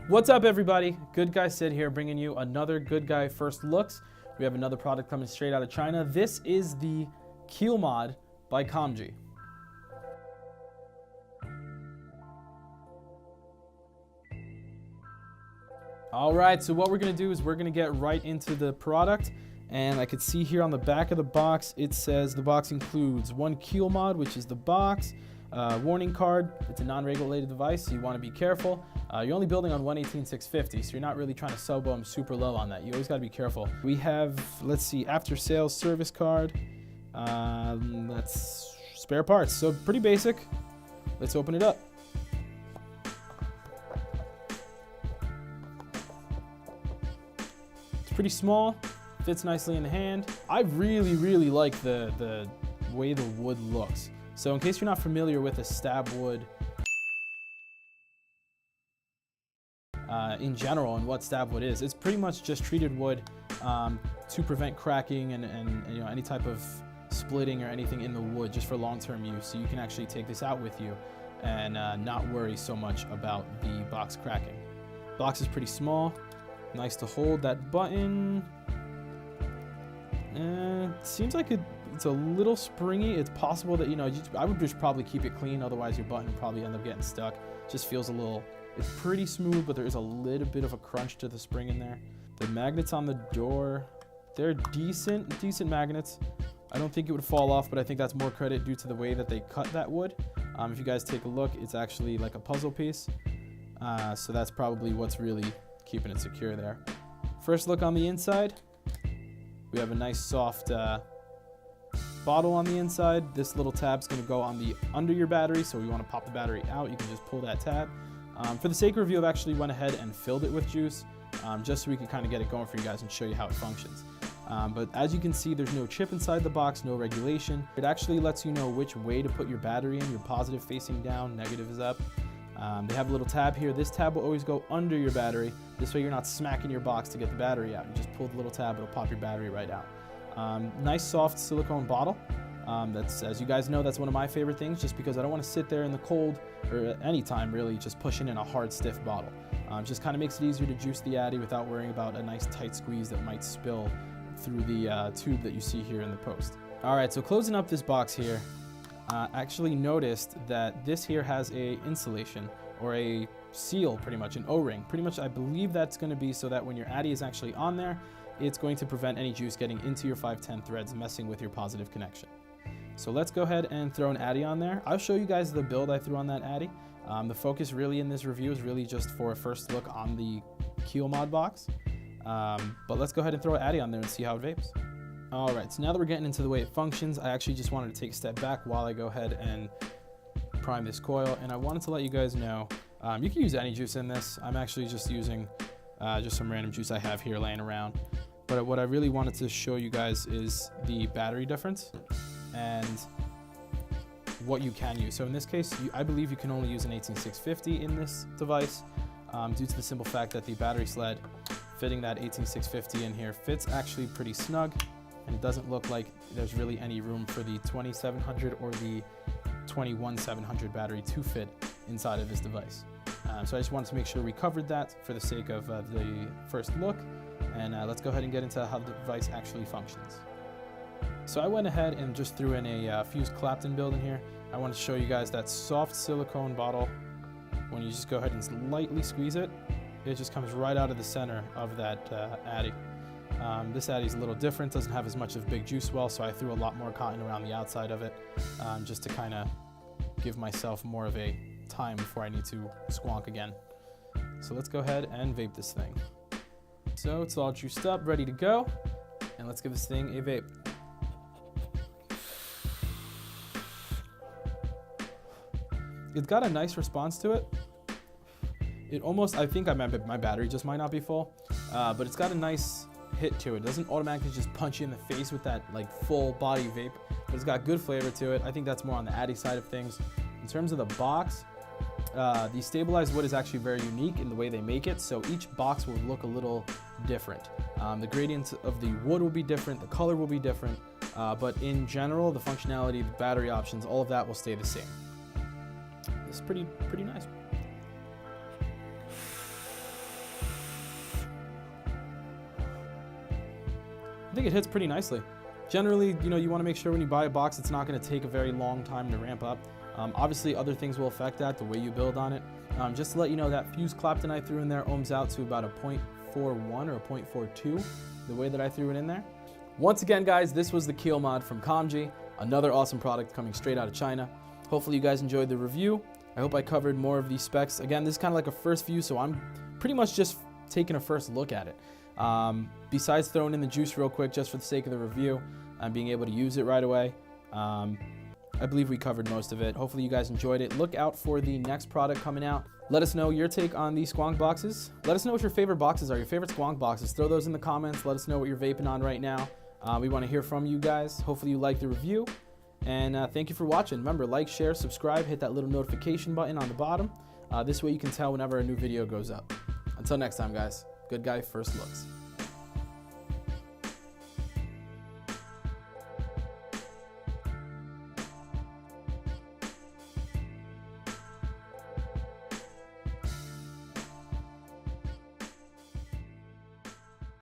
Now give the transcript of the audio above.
What's up, everybody? Good Guy Syid here, bringing you another Good Guy First Looks. We have another product coming straight out of China. This is the Keel Mod by Komge. All right, so what we're gonna do is we're gonna get right into the product. And I could see here on the back of the box, it says the box includes one Keel Mod, which is the box, warning card. It's a non-regulated device, so you want to be careful. You're only building on 118/650, so you're not really trying to sub them super low on that. You always got to be careful. We have, let's see, after sales service card. That's spare parts, so pretty basic. Let's open it up. It's pretty small. Fits nicely in the hand. I really like the way the wood looks. So in case you're not familiar with a stab wood in general and what stab wood is, it's pretty much just treated wood to prevent cracking and you know, any type of splitting or anything in the wood, just for long-term use. So you can actually take this out with you and not worry so much about the box cracking. Box is pretty small, nice to hold. That button, seems like it's a little springy. It's possible that, you know, I would just probably keep it clean, otherwise your button would probably end up getting stuck. Just feels a little, it's pretty smooth, but there is a little bit of a crunch to the spring in there. The magnets on the door, they're decent magnets. I don't think it would fall off, but I think that's more credit due to the way that they cut that wood. If you guys take a look, it's actually like a puzzle piece. So that's probably what's really keeping it secure there. First look on the inside. We have a nice soft bottle on the inside. This little tab's gonna go on the under your battery, so if you wanna pop the battery out, you can just pull that tab. For the sake of review, I've actually went ahead and filled it with juice, just so we can kind of get it going for you guys and show you how it functions. But as you can see, there's no chip inside the box, no regulation. It actually lets you know which way to put your battery in. Your positive facing down, negative is up. They have a little tab here. This tab will always go under your battery. This way you're not smacking your box to get the battery out. You just pull the little tab, it'll pop your battery right out. Nice soft silicone bottle. That's, as you guys know, that's one of my favorite things, just because I don't want to sit there in the cold or at any time really just pushing in a hard, stiff bottle. Just kind of makes it easier to juice the addy without worrying about a nice tight squeeze that might spill through the tube that you see here in the post. All right, so closing up this box here, actually noticed that this here has a insulation or a seal, pretty much an O-ring. Pretty much, I believe that's going to be so that when your addy is actually on there, it's going to prevent any juice getting into your 510 threads, messing with your positive connection. So let's go ahead and throw an addy on there. I'll show you guys the build I threw on that addy. The focus really in this review is really just for a first look on the Keel Mod box. But let's go ahead and throw an addy on there and see how it vapes. All right, so now that we're getting into the way it functions, I actually just wanted to take a step back while I go ahead and prime this coil. And I wanted to let you guys know, you can use any juice in this. I'm actually just using just some random juice I have here laying around. But what I really wanted to show you guys is the battery difference and what you can use. So in this case, I believe you can only use an 18650 in this device due to the simple fact that the battery sled fitting that 18650 in here fits actually pretty snug, and it doesn't look like there's really any room for the 2700 or the 21700 battery to fit inside of this device. So I just wanted to make sure we covered that for the sake of the first look, and let's go ahead and get into how the device actually functions. So I went ahead and just threw in a fused Clapton build in here. I want to show you guys that soft silicone bottle. When you just go ahead and lightly squeeze it, it just comes right out of the center of that addy. This addy is a little different, doesn't have as much of big juice well, so I threw a lot more cotton around the outside of it, just to kind of give myself more of a time before I need to squonk again. So let's go ahead and vape this thing. So it's all juiced up, ready to go, and let's give this thing a vape. It's got a nice response to it. It almost, I think my battery just might not be full, but it's got a nice hit to it. It doesn't automatically just punch you in the face with that like full body vape, but it's got good flavor to it. I think that's more on the addy side of things. In terms of the box, the stabilized wood is actually very unique in the way they make it, so each box will look a little different. The gradient of the wood will be different, the color will be different, but in general, the functionality, the battery options, all of that will stay the same. This is pretty nice. I think it hits pretty nicely. Generally, you know, you want to make sure when you buy a box, it's not going to take a very long time to ramp up. Obviously, other things will affect that, the way you build on it. Just to let you know, that fused Clapton I threw in there ohms out to about a 0.41 or a 0.42, the way that I threw it in there. Once again, guys, this was the Keel mod from Komge, another awesome product coming straight out of China. Hopefully you guys enjoyed the review. I hope I covered more of these specs. Again, this is kind of like a first view, so I'm pretty much just taking a first look at it. Besides throwing in the juice real quick just for the sake of the review and being able to use it right away, I believe we covered most of it. Hopefully you guys enjoyed it. Look out for the next product coming out. Let us know your take on these Squonk boxes. Let us know what your favorite boxes are, your favorite Squonk boxes. Throw those in the comments. Let us know what you're vaping on right now. We want to hear from you guys. Hopefully you liked the review. And thank you for watching. Remember, like, share, subscribe, hit that little notification button on the bottom. This way you can tell whenever a new video goes up. Until next time, guys. Good guy, first looks.